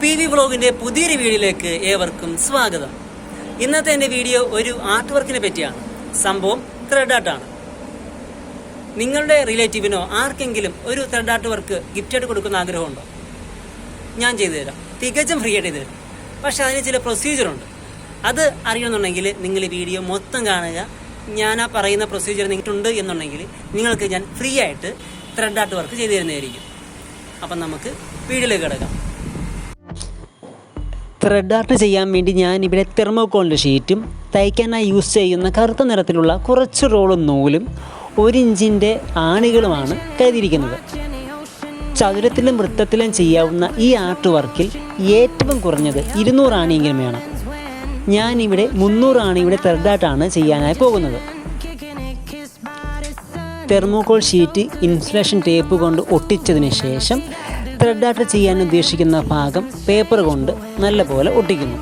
PV വ്ളോഗിൻ്റെ പുതിയൊരു വീഡിയോയിലേക്ക് ഏവർക്കും സ്വാഗതം. ഇന്നത്തെ എൻ്റെ വീഡിയോ ഒരു ആർട്ട് വർക്കിനെ പറ്റിയാണ്. സംഭവം ത്രെഡ് ആർട്ടാണ്. നിങ്ങളുടെ റിലേറ്റീവിനോ ആർക്കെങ്കിലും ഒരു ത്രെഡ് ആർട്ട് വർക്ക് ഗിഫ്റ്റായിട്ട് കൊടുക്കുന്ന ആഗ്രഹമുണ്ടോ? ഞാൻ ചെയ്തു തരാം, തികച്ചും ഫ്രീ ആയിട്ട് ചെയ്തു തരാം. പക്ഷെ അതിന് ചില പ്രൊസീജിയറുണ്ട്. അത് അറിയണമെന്നുണ്ടെങ്കിൽ നിങ്ങൾ ഈ വീഡിയോ മൊത്തം കാണുക. ഞാൻ ആ പറയുന്ന പ്രൊസീജിയർ നിങ്ങൾക്കുണ്ട് എന്നുണ്ടെങ്കിൽ നിങ്ങൾക്ക് ഞാൻ ഫ്രീ ആയിട്ട് ത്രെഡ് ആർട്ട് വർക്ക് ചെയ്തു തരുന്നതായിരിക്കും. അപ്പം നമുക്ക് വീഡിയോയിലേക്ക് കിടക്കാം. ത്രെഡ് ആർട്ട് ചെയ്യാൻ വേണ്ടി ഞാൻ ഇവിടെ തെർമോക്കോളിൻ്റെ ഷീറ്റും തയ്ക്കാനായി യൂസ് ചെയ്യുന്ന കറുത്ത നിറത്തിലുള്ള കുറച്ച് റോളും നൂലും 1 ഇഞ്ചിൻ്റെ ആണികളുമാണ് കരുതിയിരിക്കുന്നത്. ചതുരത്തിലും വൃത്തത്തിലും ചെയ്യാവുന്ന ഈ ആർട്ട് വർക്കിൽ ഏറ്റവും കുറഞ്ഞത് 200 ആണിയെങ്കിലും വേണം. ഞാനിവിടെ 300 ആണിയുടെ ത്രെഡ് ആർട്ടാണ് ചെയ്യാനായി പോകുന്നത്. തെർമോക്കോൾ ഷീറ്റ് ഇൻസുലേഷൻ ടേപ്പ് കൊണ്ട് ഒട്ടിച്ചതിന് ശേഷം ത്രെഡ് ആർട്ട് ചെയ്യാൻ ഉദ്ദേശിക്കുന്ന ഭാഗം പേപ്പർ കൊണ്ട് നല്ലപോലെ ഒട്ടിക്കുന്നു.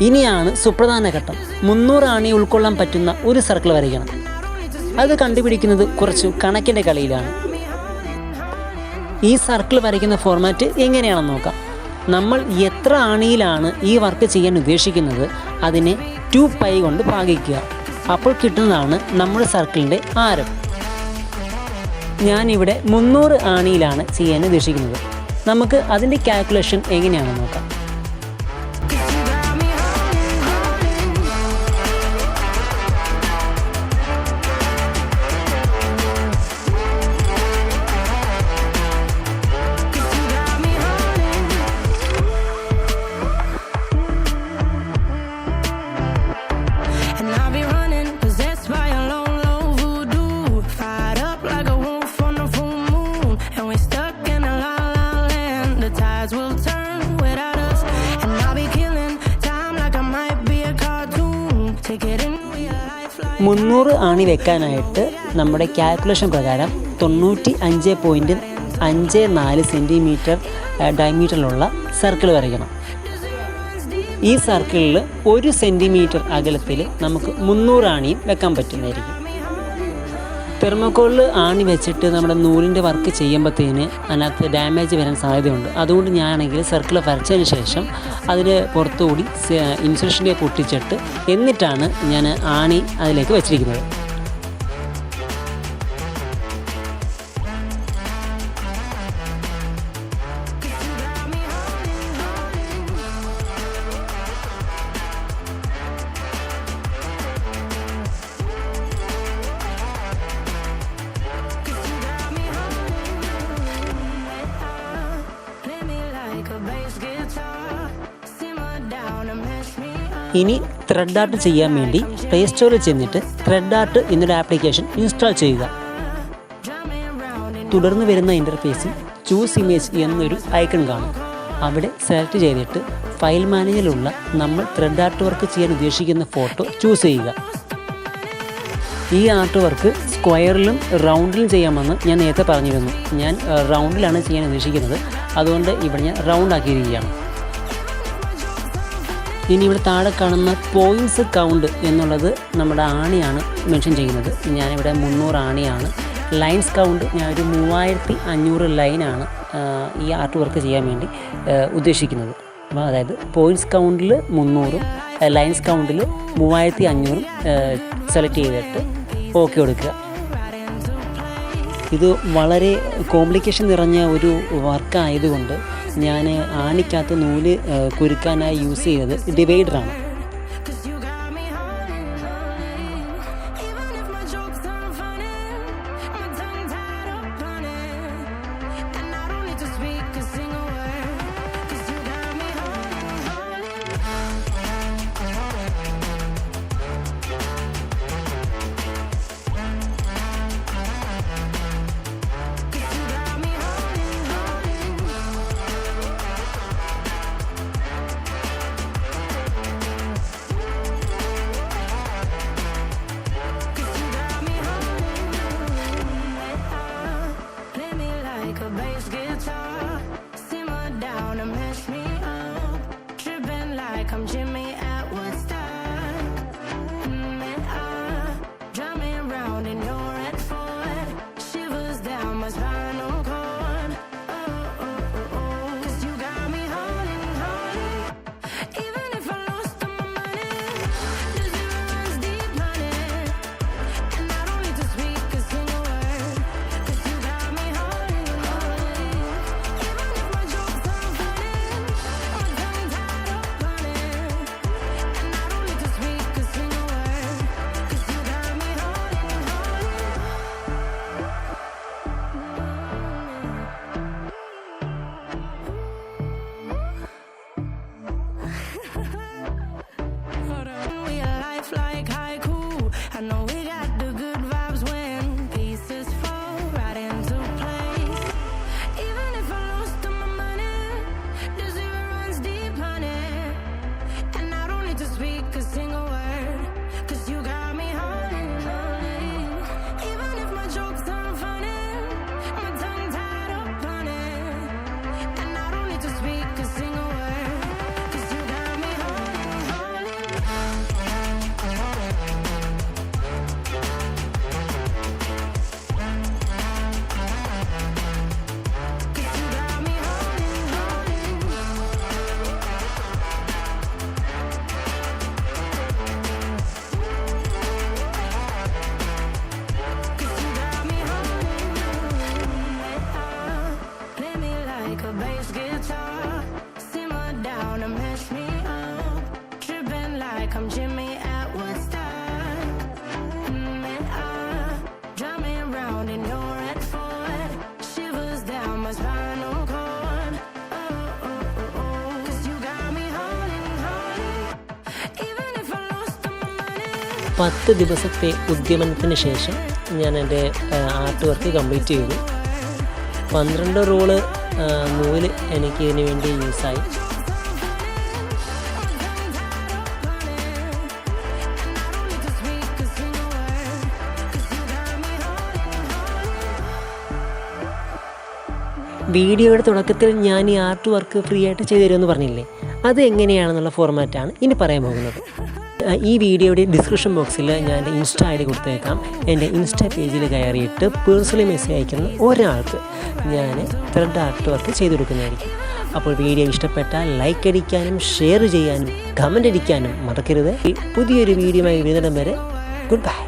ഇനിയാണ് സുപ്രധാന ഘട്ടം. 300 ആണി ഉൾക്കൊള്ളാൻ പറ്റുന്ന ഒരു സർക്കിൾ വരയ്ക്കണം. അത് കണ്ടുപിടിക്കുന്നത് കുറച്ച് കണക്കിൻ്റെ കളിയിലാണ്. ഈ സർക്കിൾ വരയ്ക്കുന്ന ഫോർമാറ്റ് എങ്ങനെയാണെന്ന് നോക്കാം. നമ്മൾ എത്ര ആണിയിലാണ് ഈ വർക്ക് ചെയ്യാൻ ഉദ്ദേശിക്കുന്നത് അതിനെ 2π കൊണ്ട് ഭാഗിക്കുക. അപ്പോൾ കിട്ടുന്നതാണ് നമ്മുടെ സർക്കിളിൻ്റെ ആരം. ഞാനിവിടെ 300 ആണിയിലാണ് ചെയ്യാൻ ഉദ്ദേശിക്കുന്നത്. നമുക്ക് അതിൻ്റെ കാൽക്കുലേഷൻ എങ്ങനെയാണെന്ന് നോക്കാം. മുന്നൂറ് ആണി വെക്കാനായിട്ട് നമ്മുടെ കാൽക്കുലേഷൻ പ്രകാരം 95.54 സെൻറ്റിമീറ്റർ ഡയമീറ്ററിലുള്ള സർക്കിൾ വരയ്ക്കണം. ഈ സർക്കിളിൽ 1 സെൻറ്റിമീറ്റർ അകലത്തിൽ നമുക്ക് 300 ആണിയും വെക്കാൻ പറ്റുന്നതായിരിക്കും. തെർമോക്കോളിൽ ആണി വെച്ചിട്ട് നമ്മുടെ നൂലിൻ്റെ വർക്ക് ചെയ്യുമ്പോഴത്തേന് അതിനകത്ത് ഡാമേജ് വരാൻ സാധ്യതയുണ്ട്. അതുകൊണ്ട് ഞാനാണെങ്കിൽ സർക്കിൾ വരച്ചതിന് ശേഷം അതിൽ പുറത്തുകൂടി ഇൻസുലേഷൻ ടേപ്പ് പൊട്ടിച്ചിട്ട് എന്നിട്ടാണ് ഞാൻ ആണി അതിലേക്ക് വെച്ചിരിക്കുന്നത്. ഇനി ത്രെഡ് ആർട്ട് ചെയ്യാൻ വേണ്ടി പ്ലേ സ്റ്റോറിൽ ചെന്നിട്ട് ത്രെഡ് ആർട്ട് എന്നൊരു ആപ്ലിക്കേഷൻ ഇൻസ്റ്റാൾ ചെയ്യുക. തുടർന്ന് വരുന്ന ഇൻ്റർഫേസിൽ ചൂസ് ഇമേജ് എന്നൊരു ഐക്കൺ കാണും. അവിടെ സെലക്ട് ചെയ്തിട്ട് ഫയൽ മാനേജറിലുള്ള നമ്മൾ ത്രെഡ് ആർട്ട് വർക്ക് ചെയ്യാൻ ഉദ്ദേശിക്കുന്ന ഫോട്ടോ ചൂസ് ചെയ്യുക. ഈ ആർട്ട് വർക്ക് സ്ക്വയറിലും റൗണ്ടിലും ചെയ്യാമെന്ന് ഞാൻ നേരത്തെ പറഞ്ഞിരുന്നു. ഞാൻ റൗണ്ടിലാണ് ചെയ്യാൻ ഉദ്ദേശിക്കുന്നത്. അതുകൊണ്ട് ഇവിടെ ഞാൻ റൗണ്ട് ആക്കിയിരിക്കുകയാണ്. ഇനി ഇവിടെ താഴെ കാണുന്ന പോയിൻറ്റ്സ് കൗണ്ട് എന്നുള്ളത് നമ്മുടെ ആണിയാണ് മെൻഷൻ ചെയ്യുന്നത്. ഞാനിവിടെ 300 ആണിയാണ്. ലൈൻസ് കൗണ്ട് ഞാനൊരു 3500 ലൈനാണ് ഈ ആർട്ട് വർക്ക് ചെയ്യാൻ വേണ്ടി ഉദ്ദേശിക്കുന്നത്. അപ്പോൾ അതായത് പോയിൻറ്റ്സ് കൗണ്ടിൽ 300ഉം ലൈൻസ് കൗണ്ടിൽ 3500ഉം സെലക്ട് ചെയ്തിട്ട് ഓക്കെ കൊടുക്കുക. ഇത് വളരെ കോംപ്ലിക്കേഷൻ നിറഞ്ഞ ഒരു വർക്കായതുകൊണ്ട് ഞാൻ ആണിക്കകത്ത് നൂല് കുരുക്കാനായി യൂസ് ചെയ്തത് ഡിവൈഡറാണ്. like a bass guitar. Simmer down and mess me up. Tripping like I'm Jimmy at Woodstock. Drive me around in your red Ford. Shivers down my spinal cord. Cause you got me holding, even if I lost all my money. 10 ദിവസത്തെ ഉദ്യമനത്തിന് ശേഷം ഞാൻ എൻ്റെ art work complete ചെയ്തു. 12 role നൂല് എനിക്ക് ഇതിനു വേണ്ടി യൂസായി. വീഡിയോയുടെ തുടക്കത്തിൽ ഞാൻ ഈ ആർട്ട് വർക്ക് ഫ്രീ ആയിട്ട് ചെയ്തു തരുമെന്ന് പറഞ്ഞില്ലേ, അത് എങ്ങനെയാണെന്നുള്ള ഫോർമാറ്റാണ് ഇനി പറയാൻ പോകുന്നത്. ഈ വീഡിയോയുടെ ഡിസ്ക്രിപ്ഷൻ ബോക്സിൽ ഞാൻ എൻ്റെ ഇൻസ്റ്റ ഐ ഡി കൊടുത്തേക്കാം. എൻ്റെ ഇൻസ്റ്റാ പേജിൽ കയറിയിട്ട് പേഴ്സണലി മെസ്സേജ് അയക്കുന്ന ഒരാൾക്ക് ഞാൻ ത്രെഡ് ആർട്ട് വർക്ക് ചെയ്തു കൊടുക്കുന്നതായിരിക്കും. അപ്പോൾ വീഡിയോ ഇഷ്ടപ്പെട്ടാൽ ലൈക്ക് അടിക്കാനും ഷെയർ ചെയ്യാനും കമൻ്റ് അടിക്കാനും മറക്കരുത്. പുതിയൊരു വീഡിയോയുമായി വരുന്നിടം വരെ ഗുഡ് ബൈ.